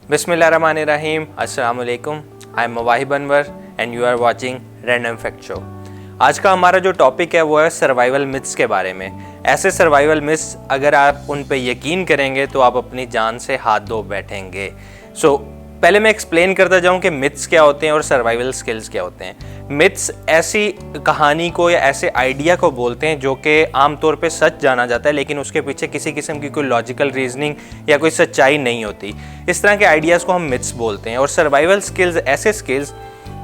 बिस्मिल्लाहिर्रहमानिर्रहीम, अस्सलाम वालेकुम। I am Mawahib Anwar and you are watching random fact show. आज का हमारा जो टॉपिक है वो है सर्वाइवल मिथ्स के बारे में। ऐसे सर्वाइवल मिथ्स अगर आप उन पे यकीन करेंगे तो आप अपनी जान से हाथ धो बैठेंगे। पहले मैं एक्सप्लेन करता जाऊं कि मिथ्स क्या होते हैं और सर्वाइवल स्किल्स क्या होते हैं। मिथ्स ऐसी कहानी को या ऐसे आइडिया को बोलते हैं जो कि आमतौर पे सच जाना जाता है, लेकिन उसके पीछे किसी किस्म की कोई लॉजिकल रीजनिंग या कोई सच्चाई नहीं होती। इस तरह के आइडियाज़ को हम मिथ्स बोलते हैं। और सर्वाइवल स्किल्स ऐसे स्किल्स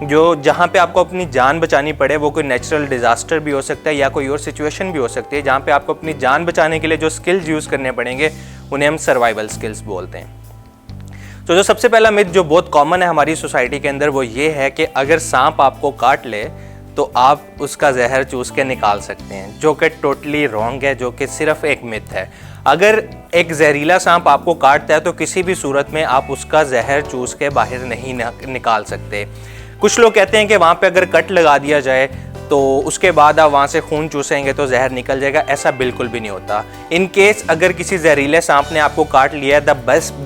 जो जहाँ पे आपको अपनी जान बचानी पड़े, वो कोई नेचुरल डिज़ास्टर भी हो सकता है या कोई और सिचुएशन भी हो सकती है, जहाँ पे आपको अपनी जान बचाने के लिए जो स्किल्स यूज़ करने पड़ेंगे उन्हें हम सर्वाइवल स्किल्स बोलते हैं। तो जो सबसे पहला मिथ जो बहुत कॉमन है हमारी सोसाइटी के अंदर वो ये है कि अगर सांप आपको काट ले तो आप उसका जहर चूस के निकाल सकते हैं, जो कि टोटली रॉन्ग है, जो कि सिर्फ एक मिथ है। अगर एक जहरीला सांप आपको काटता है तो किसी भी सूरत में आप उसका जहर चूस के बाहर नहीं निकाल सकते। कुछ लोग कहते हैं कि वहाँ पे अगर कट लगा दिया जाए तो उसके बाद आप वहाँ से खून चूसेंगे तो जहर निकल जाएगा। ऐसा बिल्कुल भी नहीं होता। इन केस अगर किसी जहरीले सांप ने आपको काट लिया, the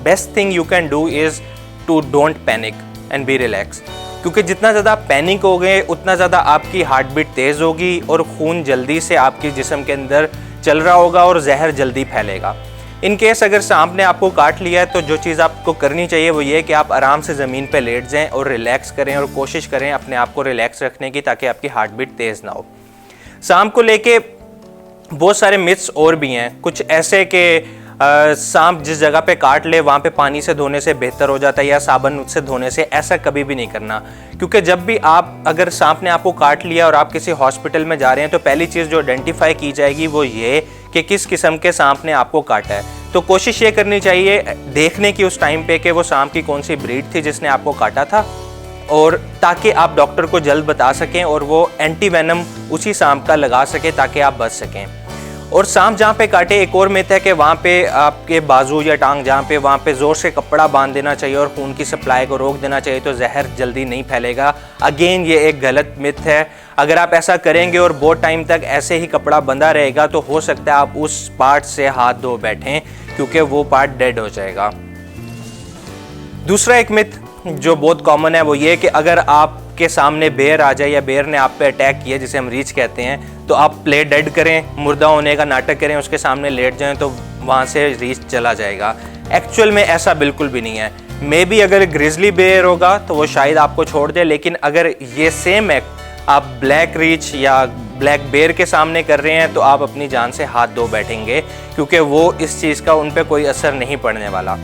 best thing you can do is to don't panic and be relax, क्योंकि जितना ज़्यादा पैनिक हो गए उतना ज़्यादा आपकी हार्ट बीट तेज़ होगी और खून जल्दी से आपके जिस्म के अंदर चल रहा होगा और जहर जल्दी फैलेगा। इन केस अगर सांप ने आपको काट लिया है तो जो चीज़ आपको करनी चाहिए वो ये कि आप आराम से ज़मीन पे लेट जाएं और रिलैक्स करें और कोशिश करें अपने आप को रिलैक्स रखने की, ताकि आपकी हार्ट बीट तेज़ ना हो। सांप को लेके बहुत सारे मिथ्स और भी हैं। कुछ ऐसे कि सांप जिस जगह पे काट ले वहाँ पे पानी से धोने से बेहतर हो जाता है या साबुन से धोने से। ऐसा कभी भी नहीं करना, क्योंकि जब भी अगर सांप ने आपको काट लिया और आप किसी हॉस्पिटल में जा रहे हैं तो पहली चीज़ जो आइडेंटिफाई की जाएगी वो ये कि किस किस्म के सांप ने आपको काटा है। तो कोशिश ये करनी चाहिए देखने की उस टाइम पे कि वो सांप की कौन सी ब्रीड थी जिसने आपको काटा था, और ताकि आप डॉक्टर को जल्द बता सकें और वो एंटी वेनम उसी सांप का लगा सके ताकि आप बच सकें। और सांप जहाँ पे काटे, एक और मिथ है कि वहाँ पे आपके बाजू या टांग जहाँ पे, वहाँ पे ज़ोर से कपड़ा बांध देना चाहिए और खून की सप्लाई को रोक देना चाहिए तो जहर जल्दी नहीं फैलेगा। अगेन ये एक गलत मिथ है। अगर आप ऐसा करेंगे और बहुत टाइम तक ऐसे ही कपड़ा बंधा रहेगा तो हो सकता है आप उस पार्ट से हाथ धो बैठें, क्योंकि वो पार्ट डेड हो जाएगा। दूसरा एक मिथ जो बहुत कॉमन है वो ये कि अगर आपके सामने बेर आ जाए या बेर ने आप पे अटैक किया, जिसे हम रीच कहते हैं, तो आप प्ले डेड करें, मुर्दा होने का नाटक करें, उसके सामने लेट जाएं तो वहाँ से रीच चला जाएगा। एक्चुअल में ऐसा बिल्कुल भी नहीं है। मे बी अगर ग्रिजली बेर होगा तो वो शायद आपको छोड़ दे, लेकिन अगर ये सेम एक्ट आप ब्लैक रीच या ब्लैक बेर के सामने कर रहे हैं तो आप अपनी जान से हाथ धो बैठेंगे, क्योंकि वो इस चीज़ का उन पर कोई असर नहीं पड़ने वाला।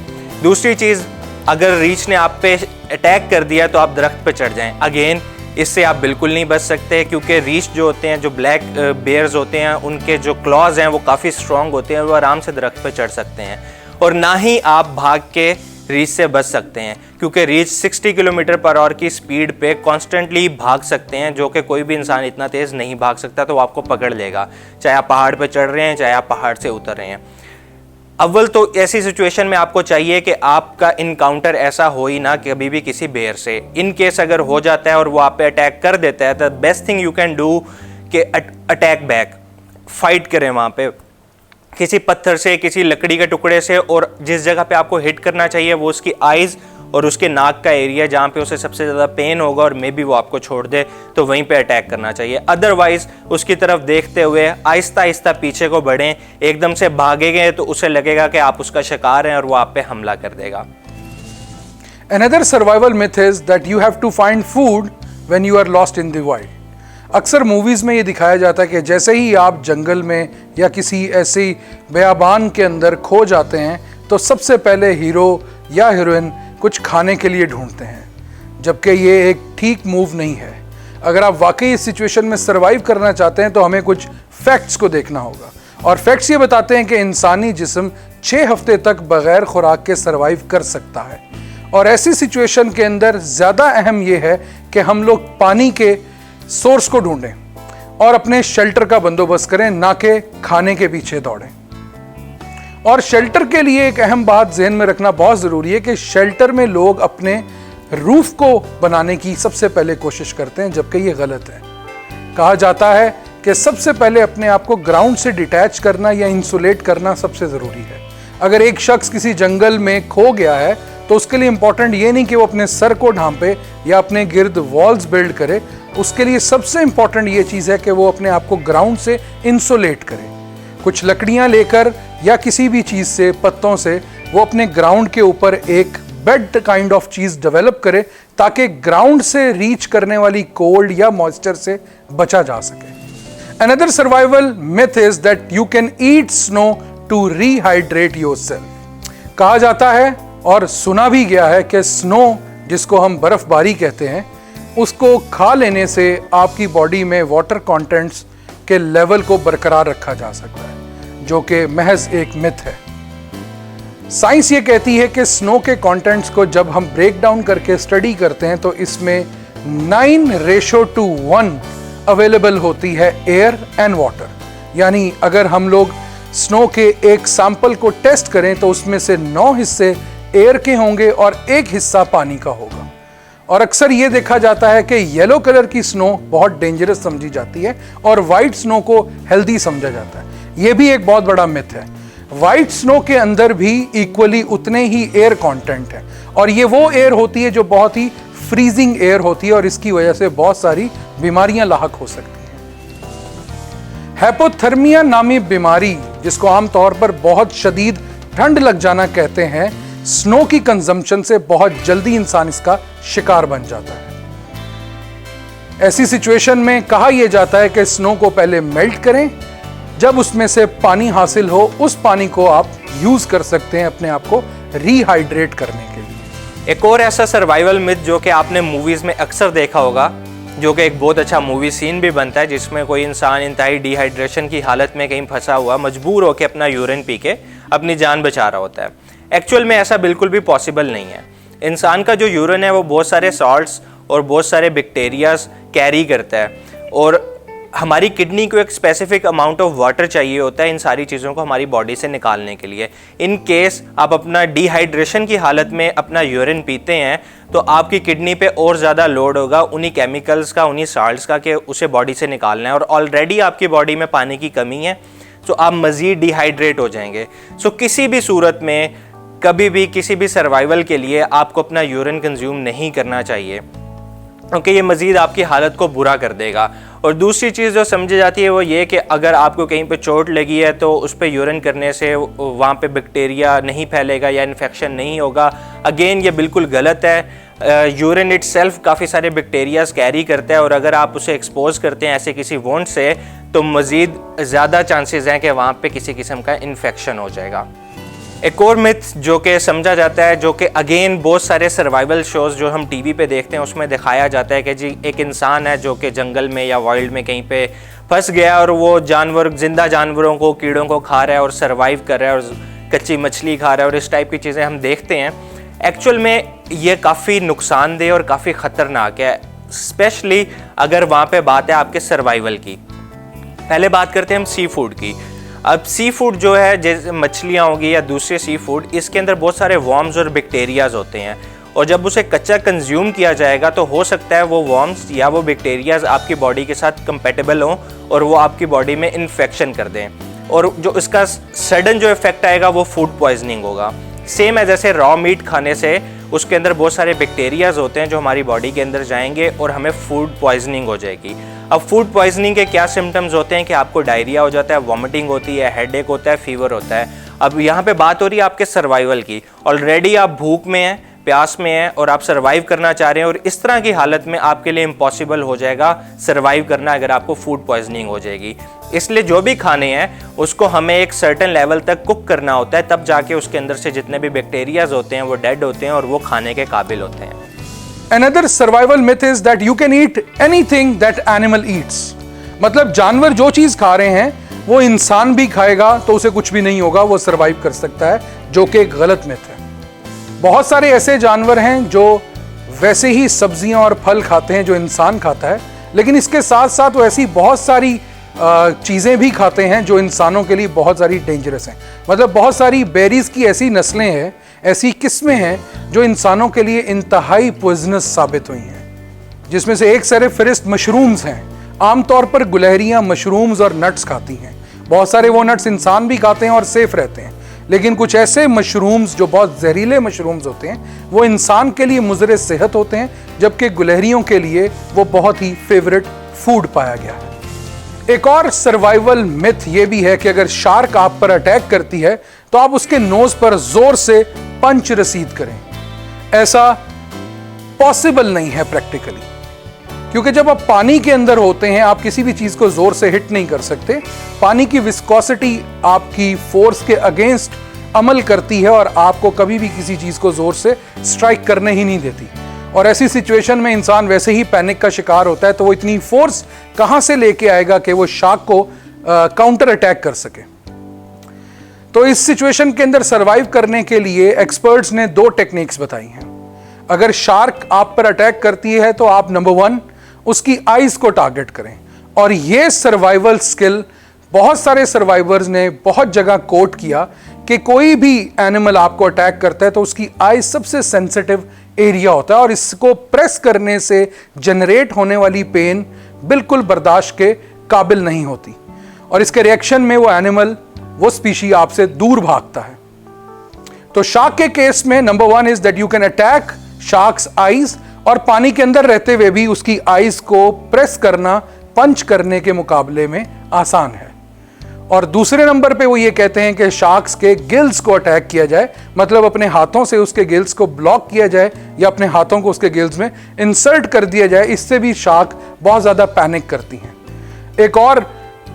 दूसरी चीज़, अगर रीच ने आप पे अटैक कर दिया तो आप दरख्त पे चढ़ जाएं। अगेन इससे आप बिल्कुल नहीं बच सकते, क्योंकि रीच जो होते हैं, जो ब्लैक बेयर्स होते हैं, उनके जो क्लॉज हैं वो काफ़ी स्ट्रॉन्ग होते हैं, वो आराम से दरख्त पे चढ़ सकते हैं। और ना ही आप भाग के रीच से बच सकते हैं, क्योंकि रीच 60 किलोमीटर पर आवर की स्पीड पे कॉन्स्टेंटली भाग सकते हैं, जो कि कोई भी इंसान इतना तेज़ नहीं भाग सकता। तो वो आपको पकड़ लेगा, चाहे आप पहाड़ पे चढ़ रहे हैं चाहे आप पहाड़ से उतर रहे हैं। अव्वल तो ऐसी सिचुएशन में आपको चाहिए कि आपका इनकाउंटर ऐसा हो ही ना कभी भी किसी बेर से। इन केस अगर हो जाता है और वो आप पे अटैक कर देता है तो best thing you can do कि अटैक बैक, फाइट करें वहाँ पे किसी पत्थर से, किसी लकड़ी के टुकड़े से, और जिस जगह पे आपको हिट करना चाहिए वो उसकी आइज़ और उसके नाक का एरिया जहाँ पे उसे सबसे ज़्यादा पेन होगा और मे बी वो आपको छोड़ दे, तो वहीं पे अटैक करना चाहिए। अदरवाइज उसकी तरफ देखते हुए आहिस्ता आहिस्ता पीछे को बढ़ें। एकदम से भागेंगे तो उसे लगेगा कि आप उसका शिकार हैं और वो आप पे हमला कर देगा। Another survival myth is that you have to find food when you are lost in the wild. अक्सर मूवीज़ में ये दिखाया जाता है कि जैसे ही आप जंगल में या किसी ऐसी बेयाबान के अंदर खो जाते हैं तो सबसे पहले हीरो या हीरोइन कुछ खाने के लिए ढूंढते हैं, जबकि ये एक ठीक मूव नहीं है। अगर आप वाकई इस सिचुएशन में सर्वाइव करना चाहते हैं तो हमें कुछ फैक्ट्स को देखना होगा। और फैक्ट्स ये बताते हैं कि इंसानी जिस्म 6 हफ्ते तक बगैर खुराक के सर्वाइव कर सकता है। और ऐसी सिचुएशन के अंदर ज़्यादा अहम ये है कि हम लोग पानी के सोर्स को ढूंढें और अपने शेल्टर का बंदोबस्त करें, ना कि खाने के पीछे दौड़ें। और शेल्टर के लिए एक अहम बात जहन में रखना बहुत ज़रूरी है कि शेल्टर में लोग अपने रूफ को बनाने की सबसे पहले कोशिश करते हैं, जबकि ये गलत है। कहा जाता है कि सबसे पहले अपने आप को ग्राउंड से डिटैच करना या इंसुलेट करना सबसे ज़रूरी है। अगर एक शख्स किसी जंगल में खो गया है तो उसके लिए इंपॉर्टेंट ये नहीं कि वो अपने सर को ढांपे या अपने गिर्द वॉल्स बिल्ड करे। उसके लिए सबसे इंपॉर्टेंट ये चीज़ है कि वो अपने आप को ग्राउंड से इंसुलेट करे। कुछ लकड़ियाँ लेकर या किसी भी चीज़ से, पत्तों से, वो अपने ग्राउंड के ऊपर एक bed kind of cheese develop करे ताकि ग्राउंड से रीच करने वाली कोल्ड या मॉइस्चर से बचा जा सके। Another survival myth is that you can eat snow to rehydrate yourself। कहा जाता है और सुना भी गया है कि स्नो, जिसको हम बर्फबारी कहते हैं, उसको खा लेने से आपकी बॉडी में वाटर कंटेंट्स के लेवल को बरकरार रखा जा सकता है, जो कि महज एक मिथ है। साइंस ये कहती है कि स्नो के कंटेंट्स को जब हम ब्रेक डाउन करके स्टडी करते हैं तो इसमें 9:1 अवेलेबल होती है एयर एंड वाटर। यानी अगर हम लोग स्नो के एक सैंपल को टेस्ट करें तो उसमें से 9 हिस्से एयर के होंगे और 1 हिस्सा पानी का होगा। और अक्सर ये देखा जाता है कि येलो कलर की स्नो बहुत डेंजरस समझी जाती है और वाइट स्नो को हेल्दी समझा जाता है। ये भी एक बहुत बड़ा मिथ है। वाइट स्नो के अंदर भी इक्वली उतने ही एयर कंटेंट है और ये वो एयर होती है जो बहुत ही फ्रीजिंग एयर होती है और इसकी वजह से बहुत सारी बीमारियां लाहक हो सकती हैं। हाइपोथर्मिया नामी बीमारी, जिसको आमतौर पर बहुत शदीद ठंड लग जाना कहते हैं, स्नो की कंजम्पशन से बहुत जल्दी इंसान इसका शिकार बन जाता है। ऐसी सिचुएशन में कहा यह जाता है कि स्नो को पहले मेल्ट करें, जब उसमें से पानी हासिल हो उस पानी को आप यूज कर सकते हैं अपने आप को रिहाइड्रेट करने के लिए। एक और ऐसा सर्वाइवल मिथ जो कि आपने मूवीज़ में अक्सर देखा होगा, जो कि एक बहुत अच्छा मूवी सीन भी बनता है, जिसमें कोई इंसान इंतहाई डिहाइड्रेशन की हालत में कहीं फंसा हुआ मजबूर होकर अपना यूरिन पी के अपनी जान बचा रहा होता है। एक्चुअल में ऐसा बिल्कुल भी पॉसिबल नहीं है। इंसान का जो यूरिन है वो बहुत सारे सॉल्ट्स और बहुत सारे बैक्टीरियाज कैरी करता है और हमारी किडनी को एक स्पेसिफिक अमाउंट ऑफ वाटर चाहिए होता है इन सारी चीज़ों को हमारी बॉडी से निकालने के लिए। इन केस आप अपना डिहाइड्रेशन की हालत में अपना यूरिन पीते हैं तो आपकी किडनी पे और ज़्यादा लोड होगा उन्हीं केमिकल्स का, उन्हीं साल्ट्स का कि उसे बॉडी से निकालना है और ऑलरेडी आपकी बॉडी में पानी की कमी है, तो आप मज़ीद डिहाइड्रेट हो जाएंगे। सो किसी भी सूरत में कभी भी किसी भी सर्वाइवल के लिए आपको अपना यूरिन कंज्यूम नहीं करना चाहिए, क्योंकि ये मज़ीद आपकी हालत को बुरा कर देगा। और दूसरी चीज़ जो समझी जाती है वो ये कि अगर आपको कहीं पे चोट लगी है तो उस पर यूरिन करने से वहाँ पे बैक्टीरिया नहीं फैलेगा या इन्फेक्शन नहीं होगा। अगेन ये बिल्कुल गलत है। यूरिन इटसेल्फ काफ़ी सारे बैक्टीरियाज कैरी करता है और अगर आप उसे एक्सपोज करते हैं ऐसे किसी वोंड से तो मज़ीद ज़्यादा चांसेस हैं कि वहाँ पे किसी किस्म का इन्फेक्शन हो जाएगा। एक और मिथ जो कि समझा जाता है, जो कि अगेन बहुत सारे सर्वाइवल शोज़ जो हम टीवी पे देखते हैं उसमें दिखाया जाता है कि जी एक इंसान है जो कि जंगल में या वाइल्ड में कहीं पे फंस गया और वो जिंदा जानवरों को, कीड़ों को खा रहा है और सर्वाइव कर रहा है और कच्ची मछली खा रहा है और इस टाइप की चीज़ें हम देखते हैं। एक्चुअल में ये काफ़ी नुकसानदेह और काफ़ी ख़तरनाक है, स्पेशली अगर वहाँ पर बात है आपके सर्वाइवल की। पहले बात करते हैं हम सी फूड की। अब सी फूड जो है, जैसे मछलियाँ होगी या दूसरे सी फूड, इसके अंदर बहुत सारे वॉर्म्स और बैक्टीरियाज होते हैं और जब उसे कच्चा कंज्यूम किया जाएगा तो हो सकता है वो वॉर्म्स या वो बैक्टीरियाज आपकी बॉडी के साथ कंपेटेबल हों और वो आपकी बॉडी में इन्फेक्शन कर दें और जो इसका सडन जो इफेक्ट आएगा वो फूड पॉइजनिंग होगा। सेम है जैसे रॉ मीट खाने से उसके अंदर बहुत सारे बैक्टीरियाज होते हैं जो हमारी बॉडी के अंदर जाएंगे और हमें फूड पॉइजनिंग हो जाएगी। अब फूड पॉइजनिंग के क्या सिम्टम्स होते हैं कि आपको डायरिया हो जाता है, वॉमिटिंग होती है, हेडेक होता है, फीवर होता है। अब यहाँ पे बात हो रही है आपके सर्वाइवल की। ऑलरेडी आप भूख में हैं, प्यास में हैं और आप सर्वाइव करना चाह रहे हैं और इस तरह की हालत में आपके लिए इम्पॉसिबल हो जाएगा सर्वाइव करना अगर आपको फूड पॉइजनिंग हो जाएगी। इसलिए जो भी खाने हैं उसको हमें एक सर्टेन लेवल तक कुक करना होता है, तब जाके उसके अंदर से जितने भी बैक्टीरियाज होते हैं वो डेड होते हैं और वो खाने के काबिल होते हैं। Another survival myth is that you can eat anything that animal eats. मतलब जानवर जो चीज खा रहे हैं वो इंसान भी खाएगा तो उसे कुछ भी नहीं होगा, वो सरवाइव कर सकता है, जो कि एक गलत मिथ है। बहुत सारे ऐसे जानवर हैं जो वैसे ही सब्जियां और फल खाते हैं जो इंसान खाता है, लेकिन इसके साथ साथ वो ऐसी बहुत सारी चीज़ें भी खाते हैं जो इंसानों के लिए बहुत सारी डेंजरस हैं। मतलब बहुत सारी बेरीज की ऐसी नस्लें हैं, ऐसी किस्में हैं जो इंसानों के लिए इंतहाई पॉइजनस साबित हुई हैं, जिसमें से एक सेरेफेरिस्ट मशरूम्स हैं। आमतौर पर गुलहरियां मशरूम्स और नट्स खाती हैं। बहुत सारे वो नट्स इंसान भी खाते हैं और सेफ रहते हैं, लेकिन कुछ ऐसे मशरूम्स जो बहुत जहरीले मशरूम्स होते हैं वो इंसान के लिए मुज़र सेहत होते हैं, जबकि गुलहरियों के लिए वो बहुत ही फेवरेट फूड पाया गया है। एक और सर्वाइवल मिथ ये भी है कि अगर शार्क आप पर अटैक करती है तो आप उसके नोज पर जोर से पंच रसीद करें। ऐसा पॉसिबल नहीं है प्रैक्टिकली, क्योंकि जब आप पानी के अंदर होते हैं आप किसी भी चीज को जोर से हिट नहीं कर सकते। पानी की विस्कोसिटी आपकी फोर्स के अगेंस्ट अमल करती है और आपको कभी भी किसी चीज को जोर से स्ट्राइक करने ही नहीं देती। और ऐसी सिचुएशन में इंसान वैसे ही पैनिक का शिकार होता है, तो वो इतनी फोर्स कहां से लेके आएगा कि वो शार्क को काउंटर अटैक कर सके। तो इस सिचुएशन के अंदर सरवाइव करने के लिए एक्सपर्ट्स ने 2 टेक्निक्स बताई हैं। अगर शार्क आप पर अटैक करती है तो आप नंबर 1 उसकी आईज को टारगेट करें, और ये सर्वाइवल स्किल बहुत सारे सर्वाइवर्स ने बहुत जगह कोट किया कि कोई भी एनिमल आपको अटैक करता है तो उसकी आईज सबसे सेंसिटिव एरिया होता है और इसको प्रेस करने से जनरेट होने वाली पेन बिल्कुल बर्दाश्त के काबिल नहीं होती, और इसके रिएक्शन में वो एनिमल, वो स्पीशी आपसे दूर भागता है। तो शार्क के केस में number 1 is that you can attack sharks eyes, और पानी के अंदर रहते हुए भी उसकी आईज को प्रेस करना पंच करने के मुकाबले में आसान है। और दूसरे नंबर पे वो ये कहते हैं कि शार्क्स के गिल्स को अटैक किया जाए, मतलब अपने हाथों से उसके गिल्स को ब्लॉक किया जाए या अपने हाथों को उसके गिल्स में इंसर्ट कर दिया जाए। इससे भी शार्क बहुत ज़्यादा पैनिक करती हैं। एक और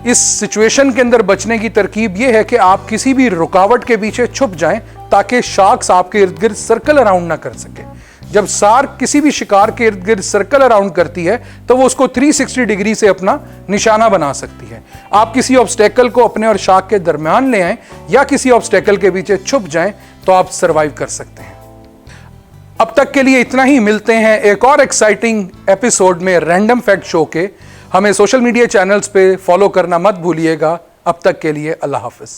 इस सिचुएशन के अंदर बचने की तरकीब ये है कि आप किसी भी रुकावट के पीछे छुप जाएं ताकि शार्क्स आपके इर्द गिर्द सर्कल अराउंड ना कर सके। जब शार्क किसी भी शिकार के इर्द गिर्द सर्कल अराउंड करती है तो वो उसको 360 डिग्री से अपना निशाना बना सकती है। आप किसी ऑब्स्टेकल को अपने और शार्क के दरमियान ले आएं या किसी ऑब्स्टेकल के पीछे छुप जाएं तो आप सरवाइव कर सकते हैं। अब तक के लिए इतना ही, मिलते हैं एक और एक्साइटिंग एपिसोड में रैंडम फैक्ट शो के। हमें सोशल मीडिया चैनल्स पे फॉलो करना मत भूलिएगा। अब तक के लिए अल्लाह हाफिज।